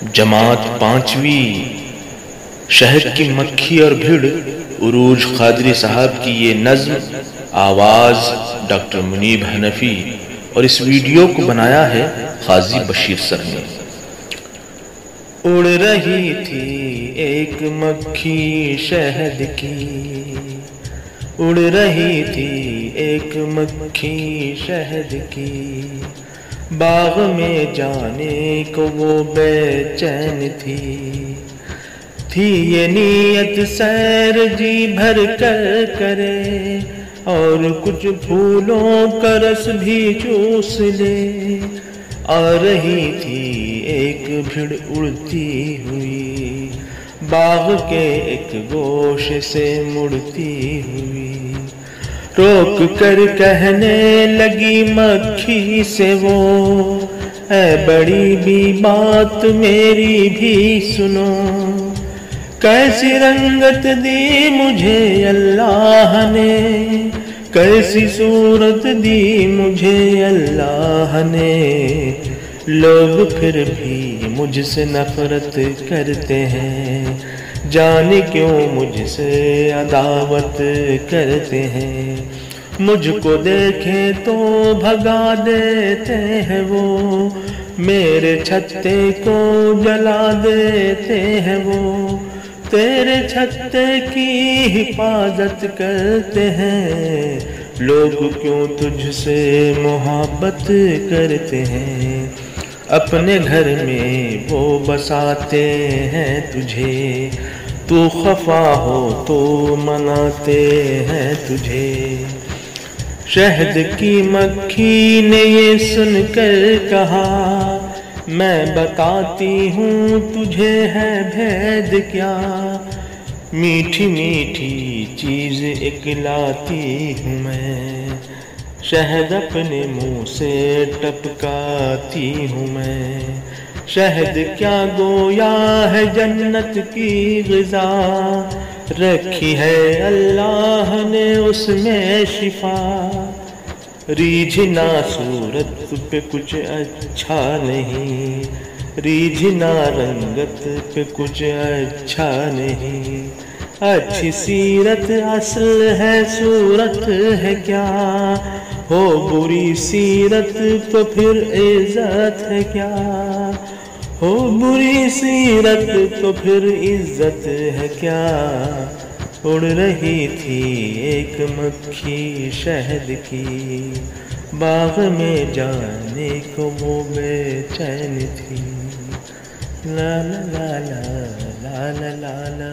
جماعت پانچویں، شہد کی مکھی اور بھیڑ، عروج قادری صاحب کی یہ نظم، آواز ڈاکٹر منیب حنفی، اور اس ویڈیو کو بنایا ہے قاضی بشیر سر نے۔ اڑ رہی تھی ایک مکھی شہد کی، اڑ رہی تھی ایک مکھی شہد کی، باغ میں جانے کو وہ بے چین تھی یہ نیت سیر جی بھر کر کرے، اور کچھ پھولوں کا رس بھی چوس لے۔ آ رہی تھی ایک بھیڑ اڑتی ہوئی، باغ کے ایک گوشے سے مڑتی ہوئی، روک کر کہنے لگی مکھی سے وہ، اے بڑی بھی بات میری بھی سنو، کیسی رنگت دی مجھے اللہ نے، کیسی صورت دی مجھے اللہ نے، لوگ پھر بھی مجھ سے نفرت کرتے ہیں، جانے کیوں مجھ سے عداوت کرتے ہیں، مجھ کو دیکھیں تو بھگا دیتے ہیں وہ، میرے چھتے کو جلا دیتے ہیں وہ، تیرے چھتے کی حفاظت کرتے ہیں، لوگ کیوں تجھ سے محبت کرتے ہیں، اپنے گھر میں وہ بساتے ہیں تجھے، تو خفا ہو تو مناتے ہیں تجھے۔ شہد کی مکھی نے یہ سن کر کہا، میں بتاتی ہوں تجھے ہے بھید کیا، میٹھی میٹھی چیز ایک لاتی ہوں میں، شہد اپنے منہ سے ٹپکاتی ہوں میں، شہد کیا گویا ہے جنت کی غذا، رکھی ہے اللہ نے اس میں شفا، ریجھنا صورت پہ کچھ اچھا نہیں، ریجھنا رنگت پہ کچھ اچھا نہیں، اچھی سیرت اصل ہے صورت ہے کیا، ہو بری سیرت تو پھر عزت ہے کیا، ہو بری سیرت تو پھر عزت ہے کیا۔ اڑ رہی تھی ایک مکھی شہد کی، باغ میں جانے کو وہ بے چین تھی، لا لا لا لا لا لا لا لا۔